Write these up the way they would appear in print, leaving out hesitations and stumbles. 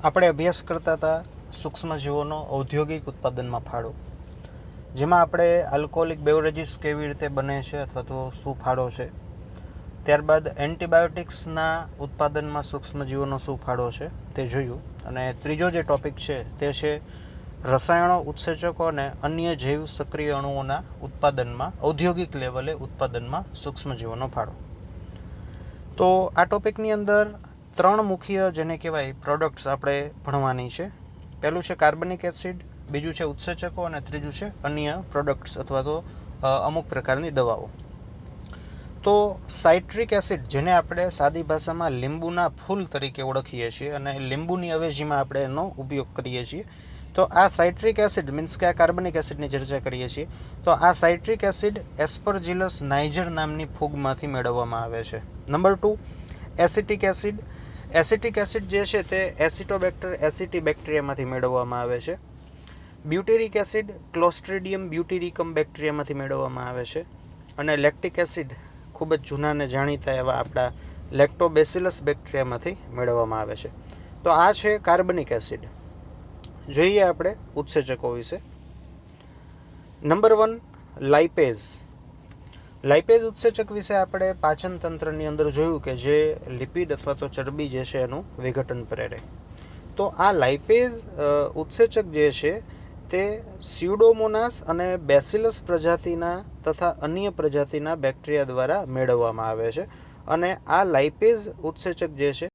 આપણે અભ્યાસ કરતા હતા સૂક્ષ્મજીવોનો ઔદ્યોગિક ઉત્પાદનમાં ફાળો, જેમાં આપણે આલ્કોહોલિક બેવરેજીસ કેવી રીતે બને છે અથવા તો શું ફાળો છે. ત્યારબાદ એન્ટીબાયોટિક્સના ઉત્પાદનમાં સૂક્ષ્મજીવોનો શું ફાળો છે તે જોયું. અને ત્રીજો જે ટૉપિક છે તે છે રસાયણો, ઉત્સેચકો અને અન્ય જૈવ સક્રિય અણુઓના ઉત્પાદનમાં ઔદ્યોગિક લેવલે ઉત્પાદનમાં સૂક્ષ્મજીવોનો ફાળો. તો આ ટૉપિકની અંદર 3 મુખ્ય જેને કહેવાય પ્રોડક્ટ્સ આપણે ભણવાની છે. પહેલું છે કાર્બનિક એસિડ, બીજું છે ઉત્સેચકો અને ત્રીજું છે અન્ય પ્રોડક્ટ્સ અથવા તો અમુક પ્રકારની દવાઓ. તો સાઇટ્રિક એસિડ, જેને આપણે સાદી ભાષામાં લીંબુના ફૂલ તરીકે ઓળખીએ છીએ અને લીંબુની અવેજીમાં આપણે એનો ઉપયોગ કરીએ છીએ. તો આ સાઇટ્રિક એસિડ મીન્સ કે આ કાર્બનિક એસિડની ચર્ચા કરીએ છીએ. તો આ સાઇટ્રિક એસિડ એસ્પરજીલસ નાઇજર નામની ફૂગમાંથી મેળવવામાં આવે છે. Number 2, acetic acid. Acetic acid જે છે તે એસિટોબેક્ટર એસિટી બેક્ટેરિયામાંથી મેળવવામાં આવે છે. બ્યુટેરિક એસિડ ક્લોસ્ટ્રીડિયમ બ્યુટેરિકમ બેક્ટેરિયામાંથી મેળવવામાં આવે છે. અને લેક્ટિક એસિડ ખૂબ જ જૂના અને જાણીતા એવા આપણા લેક્ટોબેસિલસ બેક્ટેરિયામાંથી મેળવવામાં આવે છે. તો આ છે કાર્બનિક એસિડ. જોઈએ આપણે ઉત્સેચકો વિશે. Number 1, lipase. લાઇપેઝ ઉત્સેચક વિશે આપણે પાચન તંત્રની અંદર જોયું કે જે લિપિડ અથવા તો ચરબી જે છે એનું વિઘટન પ્રેરે. તો આ લાઇપેઝ ઉત્સેચક જે છે તે સ્યુડોમોનાસ અને બેસિલસ પ્રજાતિના તથા અન્ય પ્રજાતિના બેક્ટેરિયા દ્વારા મેળવવામાં આવે છે. અને આ લાઇપેઝ ઉત્સેચક જે છે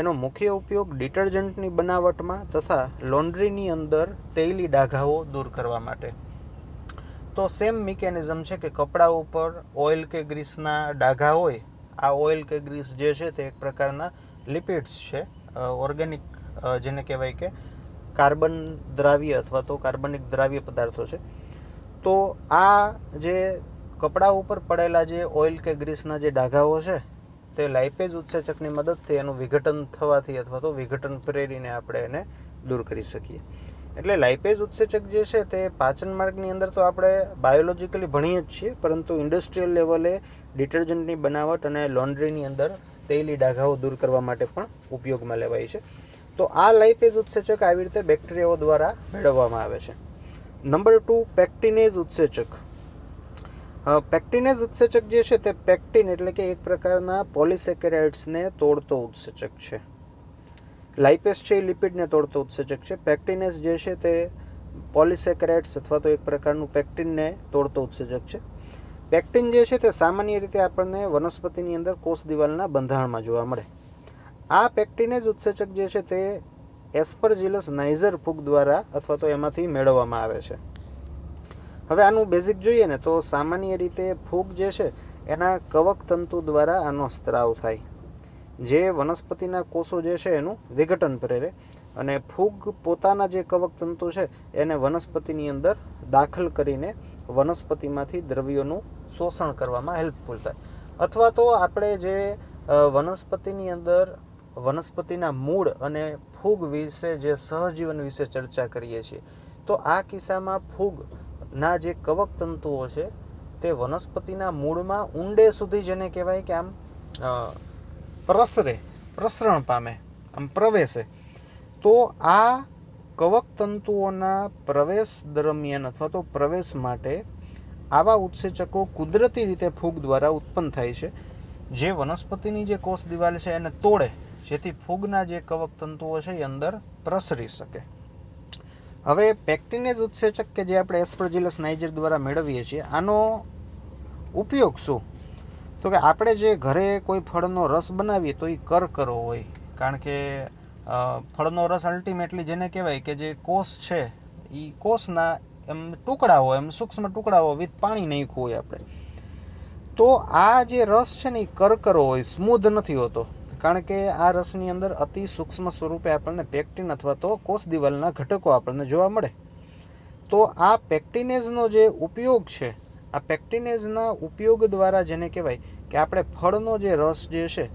એનો મુખ્ય ઉપયોગ ડિટર્જન્ટની બનાવટમાં તથા લોન્ડ્રીની અંદર તૈલી ડાઘાઓ દૂર કરવા માટે. તો સેમ મિકેનિઝમ છે કે કપડા ઉપર ઓઇલ કે ગ્રીસના ડાઘા હોય, આ ઓઇલ કે ગ્રીસ જે છે તે એક પ્રકારના લિપિડ્સ છે, ઓર્ગેનિક જેને કહેવાય કે કાર્બન દ્રાવ્ય અથવા તો કાર્બનિક દ્રાવ્ય પદાર્થો છે. તો આ જે કપડા ઉપર પડેલા જે ઓઇલ કે ગ્રીસના જે ડાઘાઓ છે તે લાઇપેઝ ઉત્સેચકની મદદથી એનું વિઘટન થવાથી અથવા તો વિઘટન પ્રેરીને આપણે એને દૂર કરી શકીએ. એટલે લાઇપેઝ ઉત્સેચક જે છે તે પાચન માર્ગની અંદર તો આપણે બાયોલોજીકલી ભણીએ જ છીએ, પરંતુ ઇન્ડસ્ટ્રીયલ લેવલે ડિટર્જન્ટની બનાવટ અને લોન્ડ્રીની અંદર તૈલી ડાઘાઓ દૂર કરવા માટે પણ ઉપયોગમાં લેવાય છે. તો આ લાઇપેઝ ઉત્સેચક આવી રીતે બેક્ટેરિયાઓ દ્વારા મેળવવામાં આવે છે. નંબર 2, પેક્ટિનેઝ ઉત્સેચક. પેક્ટિનેઝ ઉત્સેચક જે છે તે પેક્ટિન એટલે કે એક પ્રકારના પોલિસેકેરાઇડ્સને તોડતો ઉત્સેચક છે. લાઇપેઝ છે એ લિપિડને તોડતો ઉત્સેચક છે. પેક્ટિનેઝ જે છે તે પોલિસેકેરાઇડ્સ અથવા તો એક પ્રકારનું પેક્ટિનને તોડતો ઉત્સેચક છે. પેક્ટિન જે છે તે સામાન્ય રીતે આપણને વનસ્પતિની અંદર કોષ દિવાલના બંધારણમાં જોવા મળે. આ પેક્ટિનેઝ ઉત્સેચક જે છે તે એસ્પરજીલસ નાઇજર ફૂગ દ્વારા અથવા તો એમાંથી મેળવવામાં આવે છે. હવે આનું બેઝિક જોઈએ ને તો સામાન્ય રીતે ફૂગ જે છે એના કવક તંતુ દ્વારા આનો સ્ત્રાવ થાય, જે વનસ્પતિના કોષો જે છે એનું વિઘટન પ્રેરે અને ફૂગ પોતાના જે કવક તંતુ છે એને વનસ્પતિની અંદર દાખલ કરીને વનસ્પતિમાંથી દ્રવ્યોનું શોષણ કરવામાં હેલ્પફુલ થાય. અથવા તો આપણે જે વનસ્પતિની અંદર વનસ્પતિના મૂળ અને ફૂગ વિશે જે સહજીવન વિશે ચર્ચા કરીએ છીએ, તો આ કિસ્સામાં ફૂગના જે કવક તંતુઓ છે તે વનસ્પતિના મૂળમાં ઊંડે સુધી જેને કહેવાય કે આમ પ્રસરણ પામે, આમ પ્રવેશે. તો આ કવક તંતુઓના પ્રવેશ દરમિયાન અથવા તો પ્રવેશ માટે આવા ઉત્સેચકો કુદરતી રીતે ફૂગ દ્વારા ઉત્પન્ન થાય છે, જે વનસ્પતિની જે કોષ દિવાલ છે એને તોડે, જેથી ફૂગના જે કવક તંતુઓ છે એ અંદર પ્રસરી શકે. હવે પેક્ટિનેઝ ઉત્સેચક કે જે આપણે એસ્પરજીલસ નાઇજર દ્વારા મેળવીએ છીએ, આનો ઉપયોગ શું? તો કે આપણે જે ઘરે કોઈ ફળનો રસ બનાવીએ તો એ કરકરો હોય, કારણ કે ફળનો રસ અલ્ટિમેટલી જેને કહેવાય કે જે કોષ છે એ કોષના એમ ટુકડાઓ, એમ સૂક્ષ્મ ટુકડાઓ વિથ પાણી નાખ્યું હોય આપણે. તો આ જે રસ છે ને એ કરકરો હોય, સ્મૂધ નથી હોતો, કારણ કે આ રસની અંદર અતિ સૂક્ષ્મ સ્વરૂપે આપણને પેક્ટિન અથવા તો કોષ દિવાલના ઘટકો આપણને જોવા મળે. તો આ પેક્ટિનેઝનો જે ઉપયોગ છે, આ પેક્ટિનેઝના ઉપયોગ દ્વારા જેને કહેવાય કે આપણે ફળનો જે રસ જે છે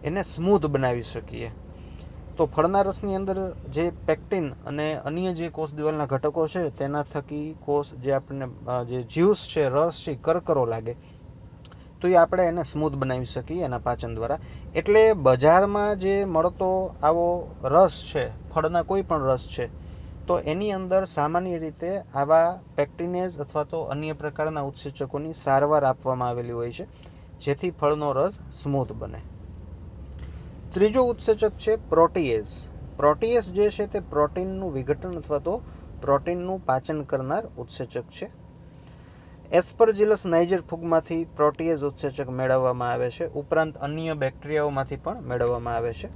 એને સ્મૂધ બનાવી શકીએ. તો ફળના રસની અંદર જે પેક્ટિન અને અન્ય જે કોષ દિવાલના ઘટકો છે તેના થકી કોષ જે આપણને જે જ્યુસ છે, રસ છે, કરકરો લાગે. તો એ આપણે એને સ્મૂથ બનાવી શકીએ એના પાચન દ્વારા. એટલે બજારમાં જે મળતો આવો રસ છે, ફળના કોઈ પણ રસ છે, તો એની અંદર સામાન્ય રીતે આવા પેક્ટિનેઝ અથવા તો અન્ય પ્રકારના ઉત્સેચકોની સારવાર આપવામાં આવેલી હોય છે, જેથી ફળનો રસ સ્મૂથ બને. ત્રીજો ઉત્સેચક છે પ્રોટીએઝ. પ્રોટીએઝ જે છે તે પ્રોટીનનું વિઘટન અથવા તો પ્રોટીનનું પાચન કરનાર ઉત્સેચક છે. એસ્પરજીલસ નાઇજર ફૂગમાંથી પ્રોટીએઝ ઉત્સેચક મેળવવામાં આવે છે, ઉપરાંત અન્ય બેક્ટેરિયાઓમાંથી પણ મેળવવામાં આવે છે.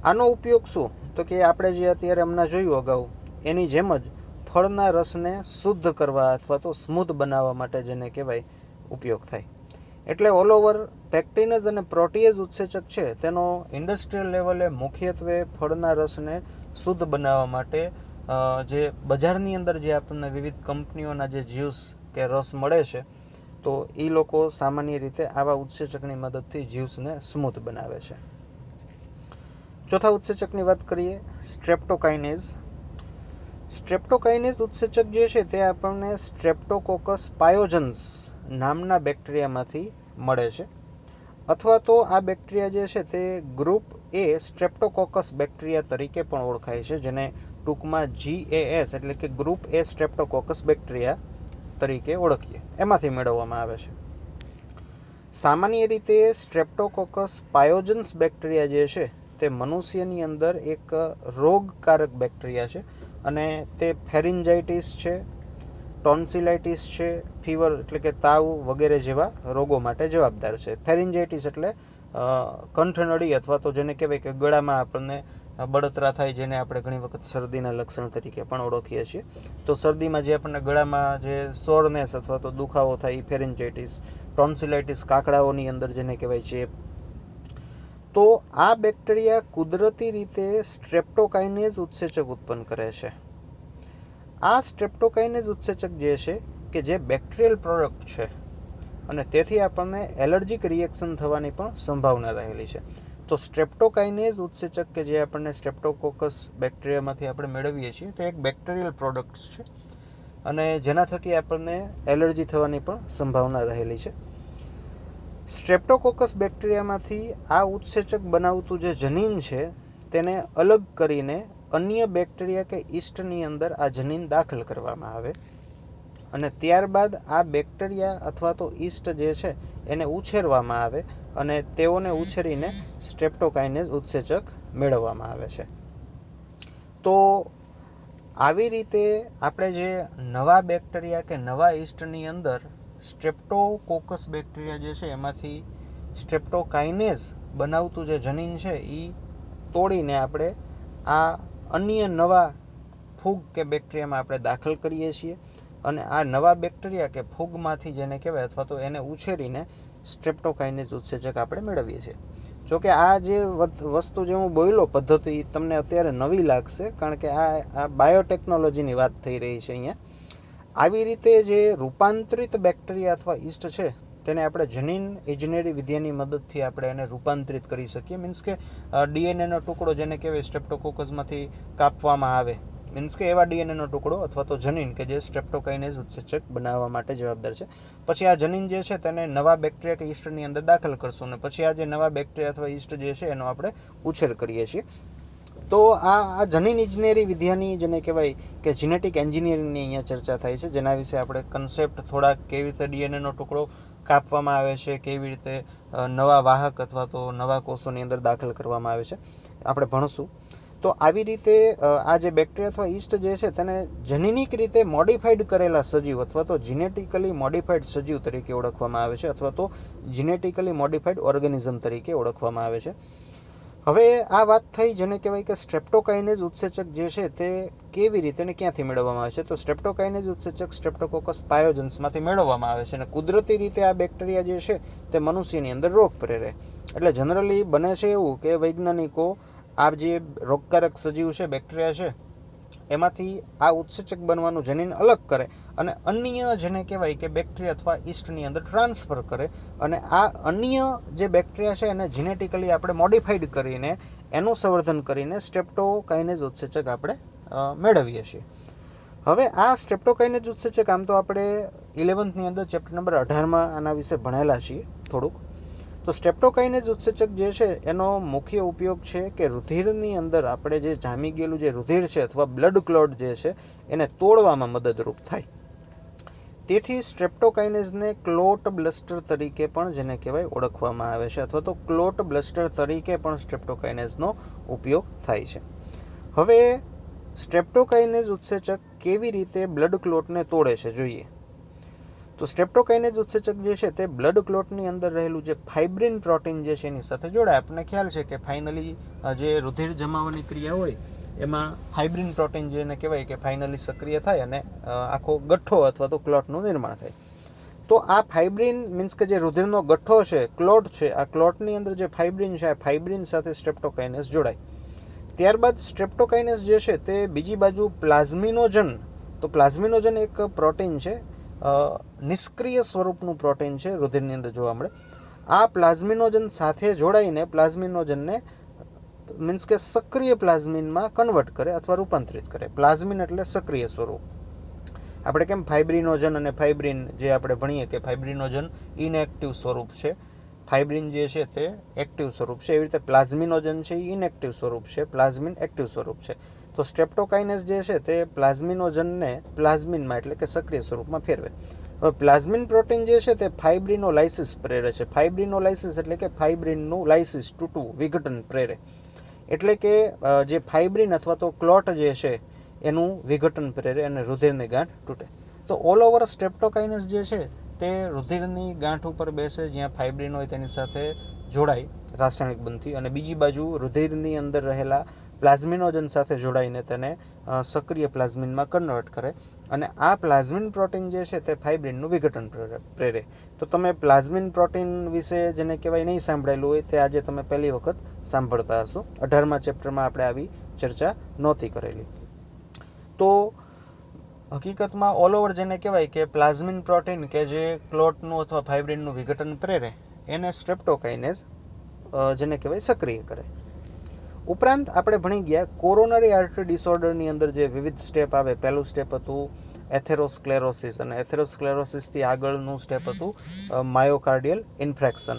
આનો ઉપયોગ શું? તો કે આપણે જે અત્યારે હમણાં જોયું અગાઉ એની જેમ જ ફળના રસને શુદ્ધ કરવા અથવા તો સ્મૂથ બનાવવા માટે જેને કહેવાય ઉપયોગ થાય. એટલે ઓલ ઓવર પેક્ટિનેઝ અને પ્રોટીએઝ ઉત્સેચક છે તેનો ઇન્ડસ્ટ્રીયલ લેવલે મુખ્યત્વે ફળના રસને શુદ્ધ બનાવવા માટે જે બજારની અંદર જે આપણને વિવિધ કંપનીઓના જે જ્યુસ કે રસ મળે છે, તો એ લોકો સામાન્ય રીતે આવા ઉત્સેચકની મદદથી જ્યુસને સ્મૂથ બનાવે છે. ચોથા ઉત્સેચકની વાત કરીએ, સ્ટ્રેપ્ટોકાઇનેઝ. સ્ટ્રેપ્ટોકાઇનેઝ ઉત્સેચક જે છે તે આપણને સ્ટ્રેપ્ટોકોકસ પાયોજન્સ નામના બેક્ટેરિયામાંથી મળે છે, અથવા તો આ બેક્ટેરિયા જે છે તે ગ્રુપ એ સ્ટ્રેપ્ટોકોકસ બેક્ટેરિયા તરીકે પણ ઓળખાય છે, જેને ટૂંકમાં GAS એટલે કે ગ્રુપ એ સ્ટ્રેપ્ટોકોકસ બેક્ટેરિયા તરીકે ઓળખીએ, એમાંથી મેળવવામાં આવે છે. સામાન્ય રીતે સ્ટ્રેપ્ટોકોકસ પાયોજન્સ બેક્ટેરિયા જે છે તે મનુષ્યની અંદર એક રોગકારક બેક્ટેરિયા છે, અને તે ફેરિન્જાઇટિસ છે, ટોન્સિલાઇટિસ છે, ફીવર એટલે કે તાવ વગેરે જેવા રોગો માટે જવાબદાર છે. ફેરિન્જાઇટિસ એટલે કંઠનળી અથવા તો જેને કહેવાય કે ગળામાં આપણને બળતરા થાય, જેને આપણે ઘણી વખત શરદીના લક્ષણ તરીકે પણ ઓળખીએ છીએ. તો શરદીમાં જે આપણને ગળામાં જે સોરનેસ અથવા તો દુખાવો થાય એ ફેરિન્જાઇટિસ. ટોન્સિલાઇટિસ કાકડાઓની અંદર જેને કહેવાય ચેપ. તો આ બેક્ટેરિયા કુદરતી રીતે સ્ટ્રેપ્ટોકાઇનેઝ ઉત્સેચક ઉત્પન્ન કરે છે. આ સ્ટ્રેપ્ટોકાઇનેઝ ઉત્સેચક જે છે કે જે બેક્ટેરિયલ પ્રોડક્ટ છે, અને તેથી આપણને એલર્જીક રિએક્શન થવાની પણ સંભાવના રહેલી છે. તો સ્ટ્રેપ્ટોકાઇનેઝ ઉત્સેચક કે જે આપણને સ્ટ્રેપ્ટોકોકસ બેક્ટેરિયામાંથી આપણે મેળવીએ છીએ, તે એક બેક્ટેરિયલ પ્રોડક્ટ છે, અને જેના થકી આપણને એલર્જી થવાની પણ સંભાવના રહેલી છે. સ્ટ્રેપ્ટોકોકસ બેક્ટેરિયામાંથી આ ઉત્સેચક બનાવતું જે જનીન છે તેને અલગ કરીને અન્ય બેક્ટેરિયા કે ઈસ્ટની અંદર આ જનીન દાખલ કરવામાં આવે, અને ત્યારબાદ આ બેક્ટેરિયા અથવા તો ઈસ્ટ જે છે એને ઉછેરવામાં આવે, અને તેઓને ઉછેરીને સ્ટ્રેપ્ટોકાઇનેઝ ઉત્સેચક મેળવવામાં આવે છે. તો આવી રીતે આપણે જે નવા બેક્ટેરિયા કે નવા ઈસ્ટની અંદર સ્ટ્રેપ્ટોકોકસ બેક્ટેરિયા જે છે એમાંથી સ્ટ્રેપ્ટોકાઇનેઝ બનાવતું જે જનીન છે એ તોડીને આપણે આ અન્ય નવા ફૂગ કે બેક્ટેરિયામાં આપણે દાખલ કરીએ છીએ, અને આ નવા બેક્ટેરિયા કે ફૂગમાંથી જેને કહેવાય અથવા તો એને ઉછેરીને સ્ટ્રેપ્ટોકાઇનેઝ ઉત્સેચક આપણે મેળવીએ છીએ. જોકે આ જે વસ્તુ જે હું બોલ્યો પદ્ધતિ તમને અત્યારે નવી લાગશે, કારણ કે આ બાયોટેકનોલોજીની વાત થઈ રહી છે અહીંયા. આવી રીતે જે રૂપાંતરિત બેક્ટેરિયા અથવા ઈસ્ટ છે તેને આપણે જનીન ઇજનેરી વિદ્યાની મદદથી આપણે એને રૂપાંતરિત કરી શકીએ. મીન્સ કે ડીએનએનો ટુકડો જેને કહેવાય સ્ટ્રેપ્ટોકોકસમાંથી કાપવામાં આવે, મીન્સ કે એવા ડીએનએનો ટુકડો અથવા તો જનીન કે જે સ્ટ્રેપ્ટોકાઇનેઝ ઉત્સેચક બનાવવા માટે જવાબદાર છે. પછી આ જનીન જે છે તેને નવા બેક્ટેરિયા કે ઈસ્ટની અંદર દાખલ કરશું, અને પછી આ જે નવા બેક્ટેરિયા અથવા ઈસ્ટ જે છે એનો આપણે ઉછેર કરીએ છીએ. તો આ જનીન ઇજનેરી વિદ્યાની જેને કહેવાય કે જીનેટિક એન્જિનિયરિંગની અહીંયા ચર્ચા થાય છે, જેના વિશે આપણે કન્સેપ્ટ થોડાક કેવી રીતે ડીએનએનો ટુકડો કાપવામાં આવે છે, કેવી રીતે નવા વાહક અથવા તો નવા કોષોની અંદર દાખલ કરવામાં આવે છે, આપણે ભણશું. તો આવી રીતે આ જે બેક્ટેરિયા અથવા ઈસ્ટ જે છે તેને જનીનિક રીતે મોડિફાઈડ કરેલા સજીવ અથવા તો જીનેટિકલી મોડિફાઈડ સજીવ તરીકે ઓળખવામાં આવે છે, અથવા તો જીનેટિકલી મોડિફાઈડ ઓર્ગેનિઝમ તરીકે ઓળખવામાં આવે છે. હવે આ વાત થઈ જેને કહેવાય કે સ્ટ્રેપ્ટોકાઇનેઝ ઉત્સેચક જે છે તે કેવી રીતે અને ક્યાંથી મેળવવામાં આવે છે. તો સ્ટ્રેપ્ટોકાઇનેઝ ઉત્સેચક સ્ટ્રેપ્ટોકોકસ પાયોજન્સમાંથી મેળવવામાં આવે છે, અને કુદરતી રીતે આ બેક્ટેરિયા જે છે તે મનુષ્યની અંદર રોગ પ્રેરે. એટલે જનરલી બને છે એવું કે વૈજ્ઞાનિકો આ જે રોગકારક સજીવ છે, બેક્ટેરિયા છે, એમાંથી આ ઉત્સેચક બનવાનું જનીન અલગ કરે અને અન્ય જેને કહેવાય કે બેક્ટેરિયા અથવા ઈસ્ટની અંદર ટ્રાન્સફર કરે, અને આ અન્ય જે બેક્ટેરિયા છે એને જીનેટિકલી આપણે મોડિફાઈડ કરીને એનું સંવર્ધન કરીને સ્ટ્રેપ્ટોકાઇનેઝ ઉત્સેચક આપણે મેળવીએ છીએ. હવે આ સ્ટ્રેપ્ટોકાઇનેઝ ઉત્સેચક આમ તો આપણે 11th અંદર ચેપ્ટર નંબર 18માં આના વિશે ભણેલા છીએ થોડુંક. તો સ્ટ્રેપ્ટોકાઇનેઝ ઉત્સેચક જે છે એનો મુખ્ય ઉપયોગ છે કે રુધિરની અંદર આપણે જે જામી ગયેલું જે રુધિર છે અથવા બ્લડ ક્લોટ જે છે એને તોડવામાં મદદરૂપ થાય. તેથી સ્ટ્રેપ્ટોકાઇનેઝને ક્લોટ બ્લસ્ટર તરીકે પણ જેને કહેવાય ઓળખવામાં આવે છે, અથવા તો ક્લોટ બ્લસ્ટર તરીકે પણ સ્ટ્રેપ્ટોકાઇનેઝનો ઉપયોગ થાય છે. હવે સ્ટ્રેપ્ટોકાઇનેઝ ઉત્સેચક કેવી રીતે બ્લડ ક્લોટને તોડે છે જોઈએ. તો સ્ટ્રેપ્ટોકાઇનેઝ ઉત્સેચક જે છે તે બ્લડ ક્લોટની અંદર રહેલું જે ફાઇબ્રિન પ્રોટીન જે છે એની સાથે જોડાય. આપણને ખ્યાલ છે કે ફાઇનલી જે રુધિર જમાવવાની ક્રિયા હોય એમાં ફાઇબ્રિન પ્રોટીન જેને કહેવાય કે ફાઇનલી સક્રિય થાય અને આખો ગઠ્ઠો અથવા તો ક્લોટનું નિર્માણ થાય. તો આ ફાઇબ્રિન મીન્સ કે જે રુધિરનો ગઠ્ઠો છે, ક્લોટ છે, આ ક્લોટની અંદર જે ફાઇબ્રિન છે આ ફાઇબ્રિન સાથે સ્ટ્રેપ્ટોકાઇનેઝ જોડાય. ત્યારબાદ સ્ટ્રેપ્ટોકાઇનેઝ જે છે તે બીજી બાજુ પ્લાઝમિનોજન, તો પ્લાઝમિનોજન એક પ્રોટીન છે, નિષ્ક્રિય સ્વરૂપનું પ્રોટીન છે, રુધિરની અંદર જોવા મળે. આ પ્લાઝમિનોજન સાથે જોડાઈને પ્લાઝમિનોજનને મીન્સ કે સક્રિય પ્લાઝમિનમાં કન્વર્ટ કરે અથવા રૂપાંતરિત કરે. પ્લાઝમિન એટલે સક્રિય સ્વરૂપ. આપણે કેમ ફાઇબ્રિનોજન અને ફાઇબ્રિન જે આપણે ભણીએ કે ફાઇબ્રિનોજન ઇનએક્ટિવ સ્વરૂપ છે, ફાઇબ્રિન જે છે તે એક્ટિવ સ્વરૂપ છે, એવી રીતે પ્લાઝમિનોજન છે એ ઇનએક્ટિવ સ્વરૂપ છે, પ્લાઝમિન એક્ટિવ સ્વરૂપ છે. તો સ્ટ્રેપ્ટોકાઇનેઝ જે છે તે પ્લાઝમિનોજનને પ્લાઝમિનમાં એટલે કે સક્રિય સ્વરૂપમાં ફેરવે. હવે પ્લાઝમિન પ્રોટીન જે છે તે ફાઇબ્રિનોલાઇસિસ પ્રેરે છે. ફાઇબ્રિનોલાઇસિસ એટલે કે ફાઇબ્રિનનું લાઇસિસ તૂટવું, વિઘટન પ્રેરે. એટલે કે જે ફાઇબ્રિન અથવા તો ક્લોટ જે છે એનું વિઘટન પ્રેરે અને રુધિરની ગાંઠ તૂટે. તો ઓલ ઓવર સ્ટ્રેપ્ટોકાઇનેઝ જે છે તે રુધિરની ગાંઠ ઉપર બેસે જ્યાં ફાઇબ્રિન હોય તેની સાથે જોડાય રાસાયણિક બંધથી, અને બીજી બાજુ રુધિરની અંદર રહેલા પ્લાઝમિનોજન સાથે જોડાઈને તેને સક્રિય પ્લાઝમિનમાં કન્વર્ટ કરે, અને આ પ્લાઝમિન પ્રોટીન જે છે તે ફાઇબ્રિનનું વિઘટન પ્રેરે. તો તમે પ્લાઝમિન પ્રોટીન વિશે જેને કહેવાય નહીં સાંભળેલું હોય તે આજે તમે પહેલી વખત સાંભળતા હશો. 18મા ચેપ્ટરમાં આપણે આવી ચર્ચા નહોતી કરેલી. તો હકીકતમાં ઓલ ઓવર જેને કહેવાય કે પ્લાઝમિન પ્રોટીન કે જે ક્લોટનું અથવા ફાઇબ્રિનનું વિઘટન પ્રેરે એને સ્ટ્રેપ્ટોકાઇનેઝ જેને કહેવાય સક્રિય કરે. ઉપરાંત આપણે ભણી ગયા કોરોનરી આર્ટરી ડિસઓર્ડરની અંદર જે વિવિધ સ્ટેપ આવે. પહેલું સ્ટેપ હતું એથેરોસ્ક્લેરોસિસ, અને એથેરોસ્ક્લેરોસિસથી આગળનું સ્ટેપ હતું માયોકાર્ડિયલ ઇન્ફ્રેક્શન,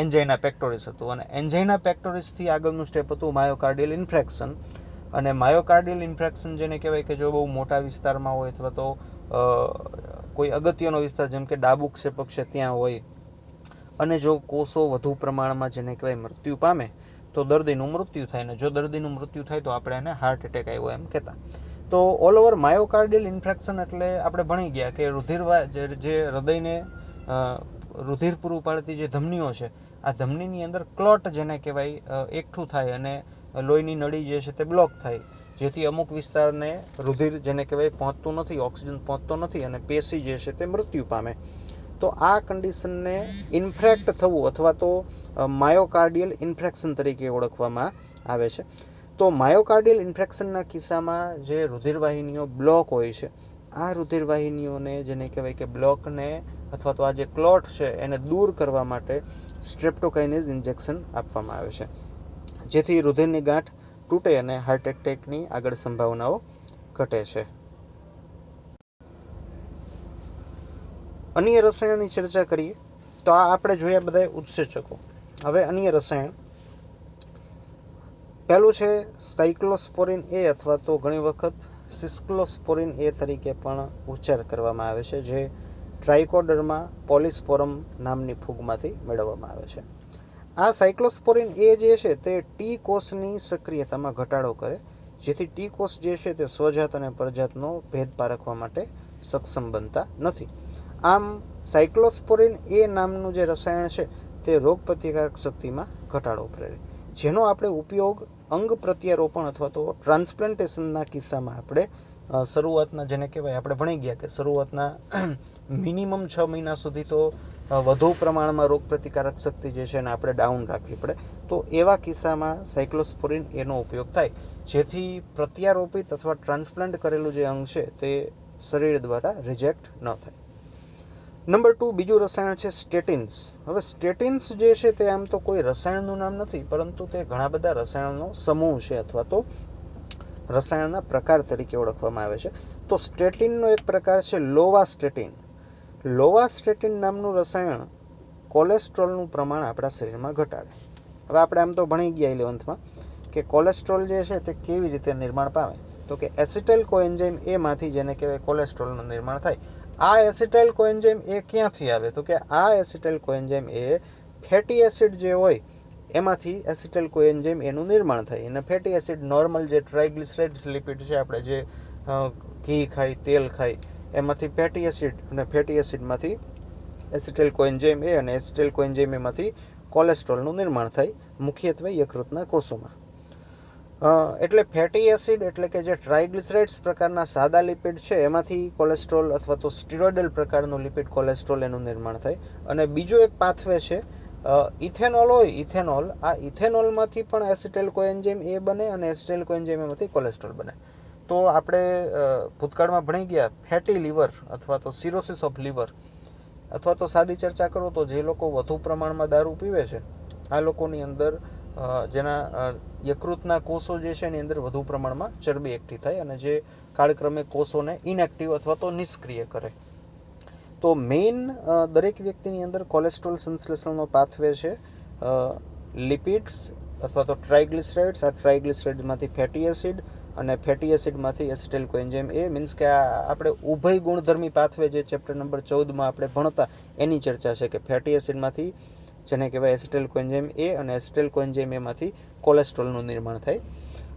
એન્જાઇના પેક્ટોરિસ હતું, અને એન્જાઇના પેક્ટોરિસથી આગળનું સ્ટેપ હતું માયોકાર્ડિયલ ઇન્ફ્રેક્શન. અને માયોકાર્ડિયલ ઇન્ફ્રેક્શન જેને કહેવાય કે જો બહુ મોટા વિસ્તારમાં હોય અથવા તો કોઈ અગત્યનો વિસ્તાર જેમ કે ડાબુક ક્ષેપક છે ત્યાં હોય, અને જો કોષો વધુ પ્રમાણમાં જેને કહેવાય મૃત્યુ પામે તો દર્દીનું મૃત્યુ થાય, ને જો દર્દીનું મૃત્યુ થાય તો આપણે એને હાર્ટ એટેક આવ્યો એમ કહેતા. તો ઓલ ઓવર માયોકાર્ડિયલ ઇન્ફ્રેક્શન એટલે આપણે ભણી ગયા કે જે હૃદયને રુધિર પૂરું પાડતી જે ધમનીઓ છે આ ધમનીની અંદર ક્લોટ જેને કહેવાય એકઠું થાય અને લોહીની નળી જે છે તે બ્લોક થાય, જેથી અમુક વિસ્તારને રુધિર જેને કહેવાય પહોંચતું નથી, ઓક્સિજન પહોંચતો નથી અને પેશી જે છે તે મૃત્યુ પામે. તો આ કન્ડિશનને ઇન્ફ્રેક્ટ થવું અથવા તો માયોકાર્ડિયલ ઇન્ફ્રેક્શન તરીકે ઓળખવામાં આવે છે. તો માયોકાર્ડિયલ ઇન્ફ્રેક્શનના કિસ્સામાં જે રુધિરવાહિનીઓ બ્લોક હોય છે આ રુધિરવાહિનીઓને જેને કહેવાય કે બ્લોકને અથવા તો આ જે ક્લોટ છે એને દૂર કરવા માટે સ્ટ્રેપ્ટોકાઇનેઝ ઇન્જેક્શન આપવામાં આવે છે, જેથી રુધિરની ગાંઠ તૂટે અને હાર્ટ એટેકની આગળ સંભાવનાઓ ઘટે છે. અન્ય રસાયણની ચર્ચા કરીએ તો આ આપણે જોયા બધા ઉત્સેચકો. હવે અન્ય રસાયણ પહેલું છે સાયક્લોસ્પોરિન એ, અથવા તો ઘણી વખત સિસ્ક્લોસ્પોરિન એ તરીકે પણ ઉચ્ચાર કરવામાં આવે છે, જે ટ્રાઇકોડર્મા પોલિસ્પોરમ નામની ફૂગમાંથી મેળવવામાં આવે છે. આ સાયક્લોસ્પોરિન એ જે છે તે ટી કોષની સક્રિયતામાં ઘટાડો કરે, જેથી ટી કોષ જે છે તે સ્વજાત અને પરજાતનો ભેદ પારખવા માટે સક્ષમ બનતા નથી. આમ સાયક્લોસ્પોરિન એ નામનું જે રસાયણ છે તે રોગ પ્રતિકારક શક્તિમાં ઘટાડો પ્રેરે, જેનો આપણે ઉપયોગ અંગ પ્રત્યારોપણ અથવા તો ટ્રાન્સપ્લાન્ટેશનના કિસ્સામાં આપણે શરૂઆતના જેને કહેવાય આપણે ભણી ગયા કે શરૂઆતના મિનિમમ 6 મહિના સુધી તો વધુ પ્રમાણમાં રોગ પ્રતિકારક શક્તિ જે છે એને આપણે ડાઉન રાખવી પડે. તો એવા કિસ્સામાં સાયક્લોસ્પોરિન એનો ઉપયોગ થાય, જેથી પ્રત્યારોપિત અથવા ટ્રાન્સપ્લાન્ટ કરેલું જે અંગ છે તે શરીર દ્વારા રિજેક્ટ ન થાય. નંબર 2 બીજું રસાયણ છે સ્ટેટિન્સ. હવે સ્ટેટિન્સ જે છે તે આમ તો કોઈ રસાયણનું નામ નથી, પરંતુ તે ઘણા બધા રસાયણનો સમૂહ છે અથવા તો રસાયણના પ્રકાર તરીકે ઓળખવામાં આવે છે. તો સ્ટેટિનનો એક પ્રકાર છે લોવાસ્ટેટિન. લોવાસ્ટેટિન નામનું રસાયણ કોલેસ્ટ્રોલનું પ્રમાણ આપણા શરીરમાં ઘટાડે. હવે આપણે આમ તો ભણી ગયા 11th કે કોલેસ્ટ્રોલ જે છે તે કેવી રીતે નિર્માણ પામે. તો કે એસિટાઇલ કોએન્ઝાઇમ એમાંથી જેને કહેવાય કોલેસ્ટ્રોલનું નિર્માણ થાય. આ એસિટાઇલ કોએન્ઝાઇમ એ ક્યાંથી આવે? તો કે આ એસિટાઇલ કોએન્ઝાઇમ એ ફેટી એસિડ જે હોય એમાંથી એસિટાઇલ કોએન્ઝાઇમ એનું નિર્માણ થાય. અને ફેટી એસિડ નોર્મલ જે ટ્રાઇગ્લિસરાઇડ્સ લિપિડ છે, આપણે જે ઘી ખાઈ, તેલ ખાઈ, એમાંથી ફેટી એસિડ, અને ફેટી એસિડમાંથી એસિટાઇલ કોએન્ઝાઇમ એ અને એસિટાઇલ કોએન્ઝાઇમ એમાંથી કોલેસ્ટ્રોલનું નિર્માણ થાય, મુખ્યત્વે યકૃતના કોષોમાં. એટલે ફેટી એસિડ એટલે કે જે ટ્રાઇગ્લિસરાઇડ્સ પ્રકારના સાદા લિપિડ છે એમાંથી કોલેસ્ટ્રોલ અથવા તો સ્ટીરોઇડલ પ્રકારનું લિપિડ કોલેસ્ટ્રોલ એનું નિર્માણ થાય. અને બીજો એક પાથવે છે ઇથેનોલ હોય, ઇથેનોલ. આ ઇથેનોલમાંથી પણ એસિટાઇલ કોએન્ઝાઇમ એ બને અને એસિટાઇલ કોએન્ઝાઇમ એમાંથી કોલેસ્ટ્રોલ બને. તો આપણે ભૂતકાળમાં ભણી ગયા ફેટી લીવર અથવા તો સિરોસિસ ઓફ લીવર, અથવા તો સાદી ચર્ચા કરો તો જે લોકો વધુ પ્રમાણમાં દારૂ પીવે છે આ લોકોની અંદર જેના યકૃતના કોષો જે છે એની અંદર વધુ પ્રમાણમાં ચરબી એકઠી થાય અને જે કાળક્રમે કોષોને ઇનએક્ટિવ અથવા તો નિષ્ક્રિય કરે. તો મેઇન દરેક વ્યક્તિની અંદર કોલેસ્ટ્રોલ સંશ્લેષણનો પાથવે છે લિપિડ્સ અથવા તો ટ્રાઇગ્લિસરાઇડ્સ. આ ટ્રાઇગ્લિસરાઇડ્સમાંથી ફેટી એસિડ અને ફેટી એસિડમાંથી એસિટાઇલ કોએન્ઝાઇમ એ. મીન્સ કે આપણે ઉભય ગુણધર્મી પાથવે જે ચેપ્ટર નંબર 14 આપણે ભણતા એની ચર્ચા છે કે ફેટી એસિડમાંથી જેને કહેવાય એસિટાઇલ કોએન્ઝાઇમ એ અને એસિટાઇલ કોએન્ઝાઇમ એમાંથી કોલેસ્ટ્રોલનું નિર્માણ થાય.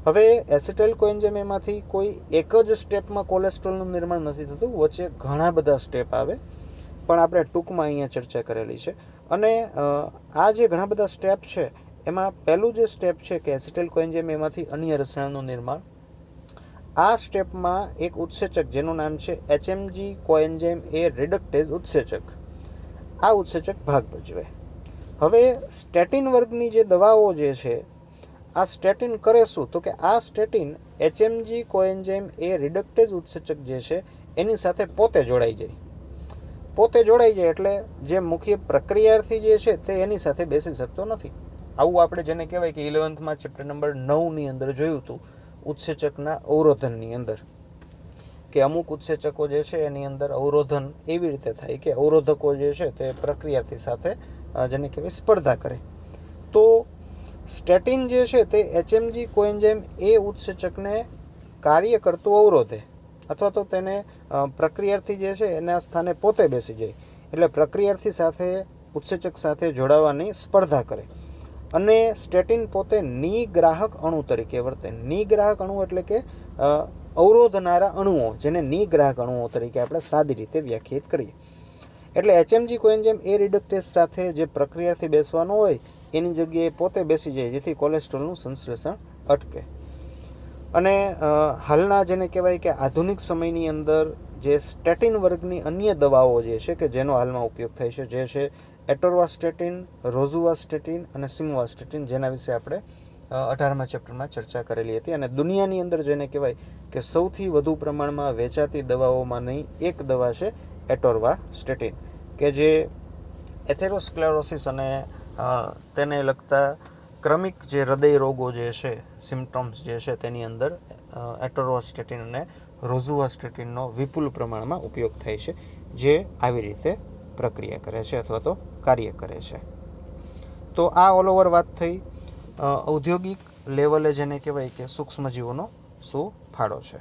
હવે એસિટાઇલ કોએન્ઝાઇમ એમાંથી કોઈ એક જ સ્ટેપમાં કોલેસ્ટ્રોલનું નિર્માણ નથી થતું, વચ્ચે ઘણા બધા સ્ટેપ આવે, પણ આપણે ટૂંકમાં અહીંયા ચર્ચા કરેલી છે. અને આ જે ઘણા બધા સ્ટેપ છે એમાં પહેલું જે સ્ટેપ છે કે એસિટાઇલ કોએન્ઝાઇમ એમાંથી અન્ય રસાયણનું નિર્માણ. આ સ્ટેપમાં એક ઉત્સેચક જેનું નામ છે HMG કોએન્ઝાઇમ એ રિડક્ટેઝ ઉત્સેચક, આ ઉત્સેચક ભાગ ભજવે. હવે સ્ટેટિન વર્ગની જે દવાઓ જે છે આ સ્ટેટિન કરે શું? તો કે આ સ્ટેટિન HMG કોએન્ઝાઇમ એ રિડક્ટેઝ ઉત્સેચક જે છે એની સાથે પોતે જોડાઈ જાય. પોતે જોડાઈ જાય એટલે જે મુખ્ય પ્રક્રિયાર્થી જે છે તે એની સાથે બેસી શકતો નથી. આવું આપણે જેને કહેવાય કે 11th ચેપ્ટર નંબર 9ની અંદર જોયું હતું ઉત્સેચકના અવરોધનની અંદર, કે અમુક ઉત્સેચકો જે છે એની અંદર અવરોધન એવી રીતે થાય કે અવરોધકો જે છે તે પ્રક્રિયાર્થી સાથે જેને કહેવાય સ્પર્ધા કરે. તો સ્ટેટિન જે છે તે HMG કોએન્ઝાઇમ એ ઉત્સેચકને કાર્ય કરતું અવરોધે અથવા તો તેને પ્રક્રિયાર્થી જે છે એના સ્થાને પોતે બેસી જાય, એટલે પ્રક્રિયાર્થી સાથે ઉત્સેચક સાથે જોડાવાની સ્પર્ધા કરે. અને સ્ટેટિન પોતે નિગ્રાહક અણુ તરીકે વર્તે. નિગ્રાહક અણુ એટલે કે અવરોધનારા અણુઓ, જેને નિગ્રાહક અણુઓ તરીકે આપણે સાદી રીતે વ્યાખ્યાયિત કરીએ. એટલે HMG કોએન્ઝાઇમ એ રિડક્ટેઝ સાથે જે પ્રક્રિયાથી બેસવાનો હોય એની જગ્યાએ પોતે બેસી જાય, જેથી કોલેસ્ટ્રોલનું સંશ્લેષણ અટકે. અને હાલના જેને કહેવાય કે આધુનિક સમયની અંદર જે સ્ટેટિન વર્ગની અન્ય દવાઓ જે છે કે જેનો હાલમાં ઉપયોગ થાય છે, જે છે એટોરવાસ્ટેટિન, રોઝુવાસ્ટેટિન અને સિમવાસ્ટેટિન, જેના વિશે આપણે 18મા ચેપ્ટરમાં ચર્ચા કરેલી હતી. અને દુનિયાની અંદર જેને કહેવાય કે સૌથી વધુ પ્રમાણમાં વેચાતી દવાઓમાંની એક દવા છે એટોરવાસ્ટેટિન, કે જે એથેરોસ્ક્લેરોસિસ અને તેને લગતા ક્રમિક જે હૃદય રોગો જે છે, સિમ્પટમ્સ જે છે, તેની અંદર એટોરવાસ્ટેટિન અને રોઝુવાસ્ટેટિનનો વિપુલ પ્રમાણમાં ઉપયોગ થાય છે, જે આવી રીતે પ્રક્રિયા કરે છે અથવા તો કાર્ય કરે છે. તો આ ઓલ ઓવર વાત થઈ ઔદ્યોગિક લેવલે જેને કહેવાય કે સૂક્ષ્મજીવોનો શું ફાળો છે.